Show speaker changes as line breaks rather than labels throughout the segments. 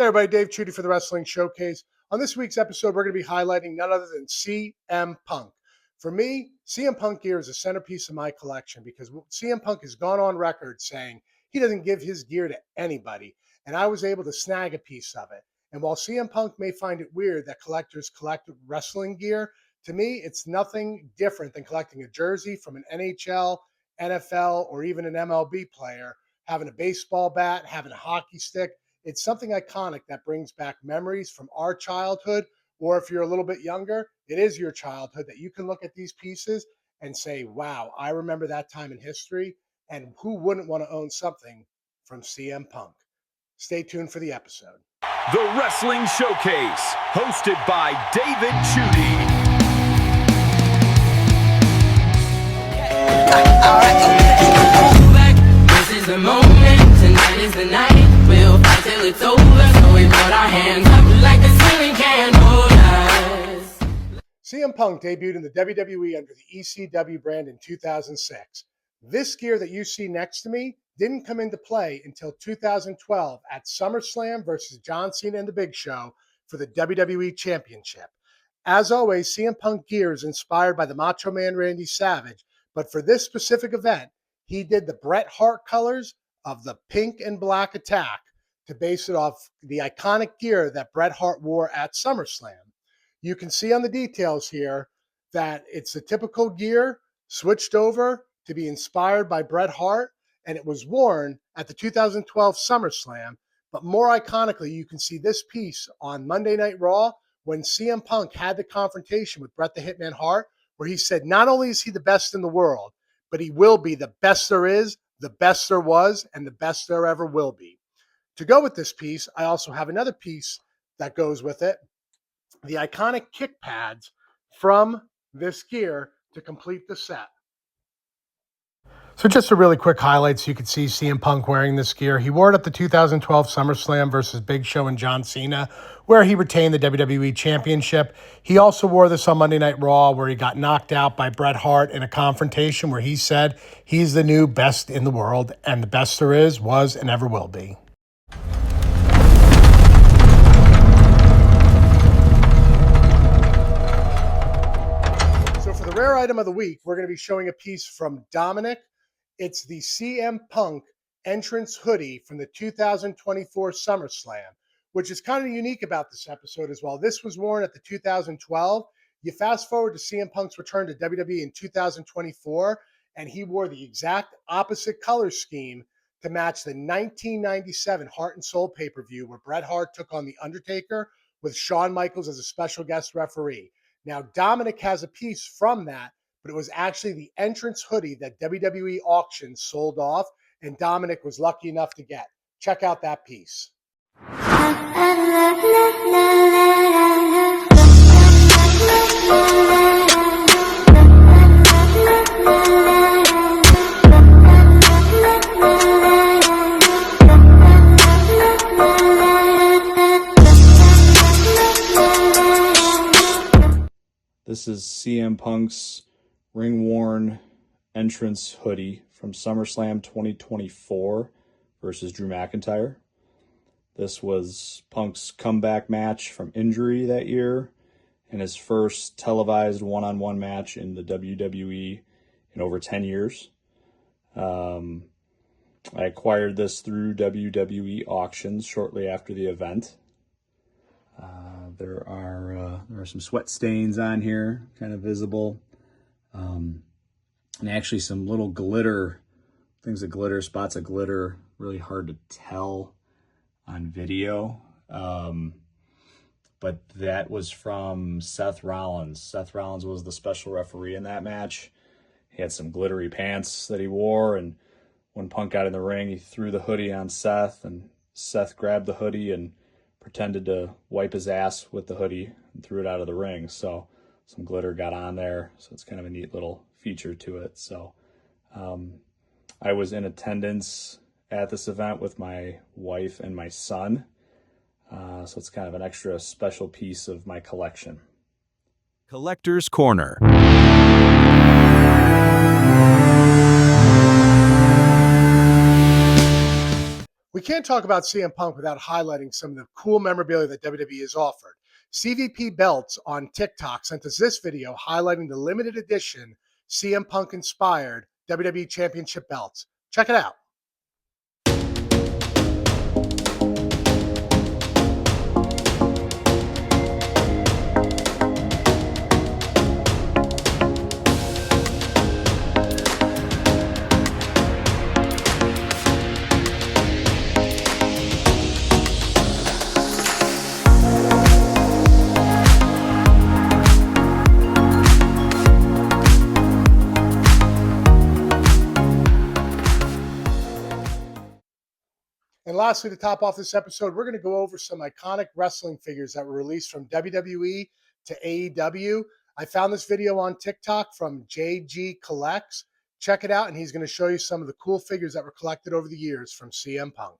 Hey everybody, Dave Chudy for the Wrestling Showcase. On this week's episode, we're going to be highlighting none other than CM Punk. For me, CM Punk gear is a centerpiece of my collection because CM Punk has gone on record saying he doesn't give his gear to anybody, and I was able to snag a piece of it. And while CM Punk may find it weird that collectors collect wrestling gear, to me, it's nothing different than collecting a jersey from an NHL, NFL, or even an MLB player, having a baseball bat, having a hockey stick. It's something iconic that brings back memories from our childhood, or if you're a little bit younger, it is your childhood that you can look at these pieces and say, wow, I remember that time in history, and who wouldn't want to own something from CM Punk? Stay tuned for the episode.
The Wrestling Showcase, hosted by David Chudy.
All right, this is the moment, tonight is the night. We'll fight till it's over, so we put our hands up like a ceiling can hold us.
CM Punk debuted in the WWE under the ECW brand in 2006. This gear that you see next to me didn't come into play until 2012 at SummerSlam versus John Cena and The Big Show for the WWE Championship. As always, CM Punk gear is inspired by the Macho Man Randy Savage, but for this specific event, he did the Bret Hart colors of the pink and black attack to base it off the iconic gear that Bret Hart wore at SummerSlam. You can see on the details here that it's the typical gear switched over to be inspired by Bret Hart, and it was worn at the 2012 SummerSlam. But more iconically, you can see this piece on Monday Night Raw when CM Punk had the confrontation with Bret the Hitman Hart, where he said not only is he the best in the world, but he will be the best there is, the best there was, and the best there ever will be. To go with this piece, I also have another piece that goes with it, the iconic kick pads from this gear to complete the set. So just a really quick highlight so you can see CM Punk wearing this gear. He wore it at the 2012 SummerSlam versus Big Show and John Cena, where he retained the WWE Championship. He also wore this on Monday Night Raw, where he got knocked out by Bret Hart in a confrontation where he said he's the new best in the world, and the best there is, was, and ever will be. So for the rare item of the week, we're going to be showing a piece from Dominic. It's the CM Punk entrance hoodie from the 2024 SummerSlam, which is kind of unique about this episode as well. This was worn at the 2012. You fast forward to CM Punk's return to WWE in 2024, and he wore the exact opposite color scheme to match the 1997 Heart and Soul pay-per-view where Bret Hart took on The Undertaker with Shawn Michaels as a special guest referee. Now, Dominic has a piece from that, but it was actually the entrance hoodie that WWE auctions sold off, and Dominic was lucky enough to get. Check out that piece.
This is CM Punk's ring-worn entrance hoodie from SummerSlam 2024 versus Drew McIntyre. This was Punk's comeback match from injury that year and his first televised one-on-one match in the WWE in over 10 years. I acquired this through WWE auctions shortly after the event. There are some sweat stains on here, kind of visible. And actually some little glitter, things of glitter, spots of glitter, really hard to tell on video. But that was from Seth Rollins. Seth Rollins was the special referee in that match. He had some glittery pants that he wore, and when Punk got in the ring, he threw the hoodie on Seth, and Seth grabbed the hoodie and pretended to wipe his ass with the hoodie and threw it out of the ring. So some glitter got on there. So it's kind of a neat little feature to it. So I was in attendance at this event with my wife and my son. So it's kind of an extra special piece of my collection.
Collector's Corner.
We can't talk about CM Punk without highlighting some of the cool memorabilia that WWE has offered. CVP Belts on TikTok sent us this video highlighting the limited edition CM Punk inspired WWE Championship belts. Check it out. And lastly, to top off this episode, we're going to go over some iconic wrestling figures that were released from WWE to AEW. I found this video on TikTok from JG Collects. Check it out, and he's going to show you some of the cool figures that were collected over the years from CM Punk.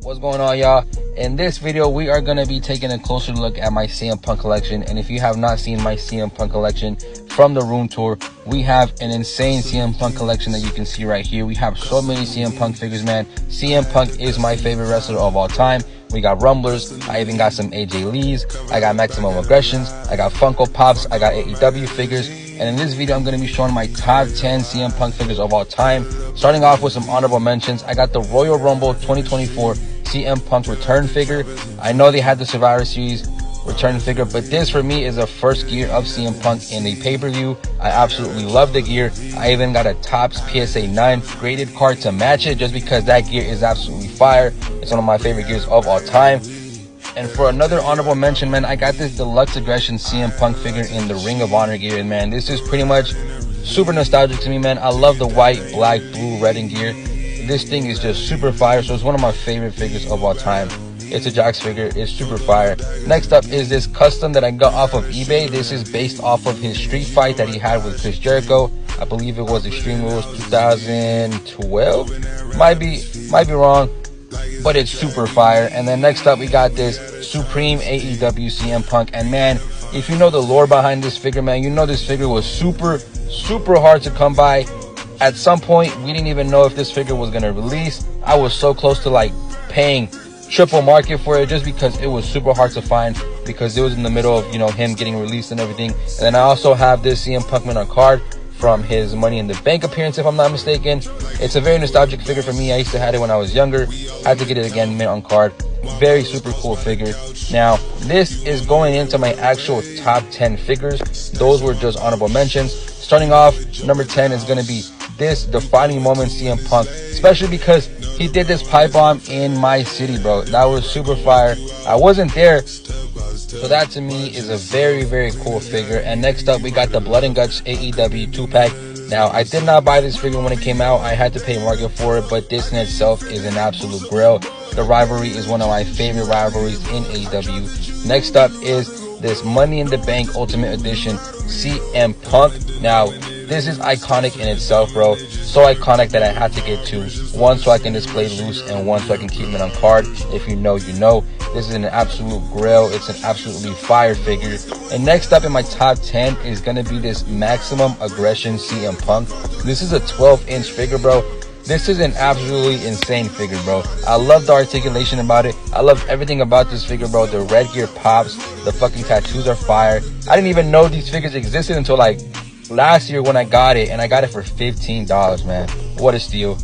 What's going on, y'all? In this video, we are going to be taking a closer look at my CM Punk collection. And if you have not seen my CM Punk collection from the room tour, we have an insane CM Punk collection that you can see right here. We have so many CM Punk figures, man. CM Punk is my favorite wrestler of all time. We got Rumblers. I even got some AJ Lees. I got Maximum Aggressions. I got Funko Pops. I got AEW figures. And in this video, I'm going to be showing my top 10 CM Punk figures of all time. Starting off with some honorable mentions, I got the Royal Rumble 2024 CM Punk return figure. I know they had the Survivor Series return figure, but this for me is the first gear of CM Punk in a pay-per-view. I absolutely love the gear. I even got a Topps PSA 9 graded card to match it just because that gear is absolutely fire. It's one of my favorite gears of all time. And for another honorable mention, man, I got this Deluxe Aggression CM Punk figure in the Ring of Honor gear. And man, this is pretty much super nostalgic to me, man. I love the white, black, blue, red in gear. This thing is just super fire, so it's one of my favorite figures of all time. It's a Jax figure. It's super fire. Next up is this custom that I got off of eBay. This is based off of his street fight that he had with Chris Jericho. I believe it was Extreme Rules 2012. Might be wrong, but it's super fire. And then next up, we got this Supreme AEW CM Punk. And man, if you know the lore behind this figure, man, you know this figure was super hard to come by. At some point, we didn't even know if this figure was going to release. I was so close to like paying triple market for it just because it was super hard to find, because it was in the middle of, you know, him getting released and everything. And then I also have this CM Punk mint on card from his Money in the Bank appearance, if I'm not mistaken. It's a very nostalgic figure for me. I used to have it when I was younger. Had to get it again, mint on card. Very super cool figure. Now, this is going into my actual top 10 figures. Those were just honorable mentions. Starting off, number 10 is going to be this defining moment CM Punk, especially because he did this pipe bomb in my city, bro. That was super fire. I wasn't there, so that to me is a very cool figure. And next up, we got the Blood and Guts AEW 2-pack. Now, I did not buy this figure when it came out. I had to pay market for it, but this in itself is an absolute grail. The rivalry is one of my favorite rivalries in AEW. Next up is this Money in the Bank Ultimate Edition CM Punk. Now, this is iconic in itself, bro. So iconic that I had to get two. One so I can display loose, and one so I can keep it on card. If you know, you know. This is an absolute grail. It's an absolutely fire figure. And next up in my top 10 is going to be this Maximum Aggression CM Punk. This is a 12-inch figure, bro. This is an absolutely insane figure, bro. I love the articulation about it. I love everything about this figure, bro. The red gear pops. The fucking tattoos are fire. I didn't even know these figures existed until like last year when I got it, and I got it for $15, man. What a steal.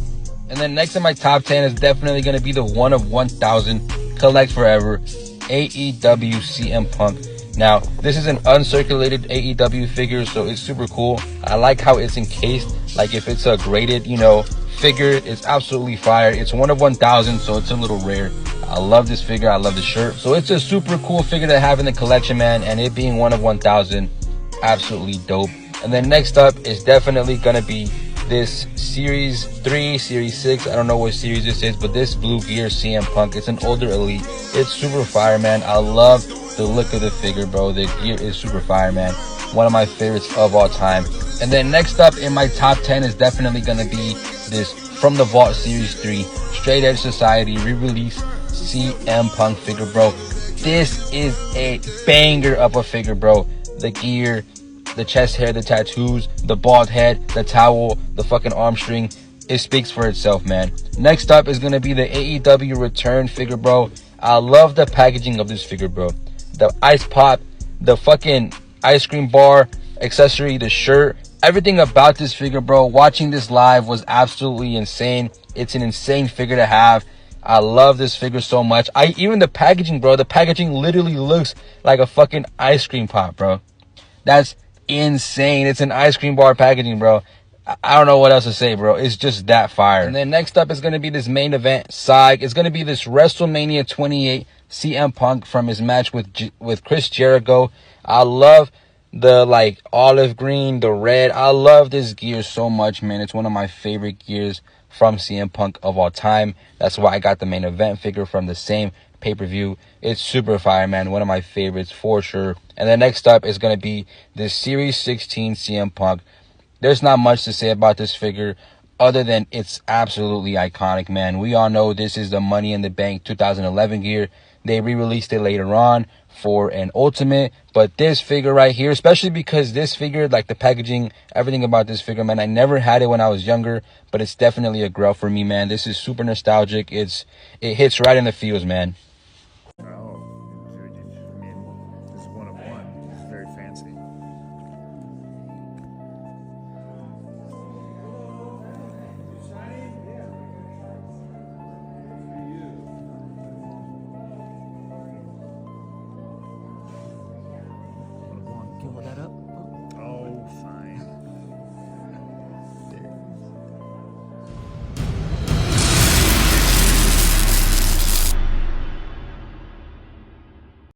And then next in my top 10 is definitely going to be the one of 1,000 collect forever AEW CM Punk. Now, this is an uncirculated AEW figure, so it's super cool. I like how it's encased, like if it's a graded, you know, figure. It's absolutely fire. It's one of 1,000, so it's a little rare. I love this figure. I love the shirt. So it's a super cool figure to have in the collection, man, and it being one of 1,000, absolutely dope. And then next up is definitely going to be this Series 3, Series 6. I don't know what series this is, but this blue gear CM Punk. It's an older elite. It's super fire, man. I love the look of the figure, bro. The gear is super fire, man. One of my favorites of all time. And then next up in my top 10 is definitely going to be this From the Vault Series 3 Straight Edge Society re-release CM Punk figure, bro. This is a banger of a figure, bro. The gear, the chest hair, the tattoos, the bald head, the towel, the fucking arm string. it speaks for itself, man. Next up is going to be the AEW Return figure, bro. I love the packaging of this figure, bro. The ice pop, the fucking ice cream bar accessory, the shirt, everything about this figure, bro. Watching this live was absolutely insane. It's an insane figure to have. I love this figure so much. Even the packaging, bro. The packaging literally looks like a fucking ice cream pop, bro. That's insane. It's an ice cream bar packaging, bro. I don't know what else to say, bro. It's just that fire. And then next up is going to be this main event side. It's going to be this WrestleMania 28 CM Punk from his match with Chris Jericho. I love the like olive green, the red. I love this gear so much, man. It's one of my favorite gears from CM Punk of all time. That's why I got the main event figure from the same pay-per-view. It's super fire, man. One of my favorites for sure. And then next up is going to be this Series 16 CM Punk. There's not much to say about this figure other than it's absolutely iconic, man. We all know this is the Money in the Bank 2011 gear. They re-released it later on for an Ultimate, but this figure right here, especially because this figure, like the packaging, everything about this figure, man, I never had it when I was younger, but it's definitely a grail for me, man. This is super nostalgic. It hits right in the feels, man.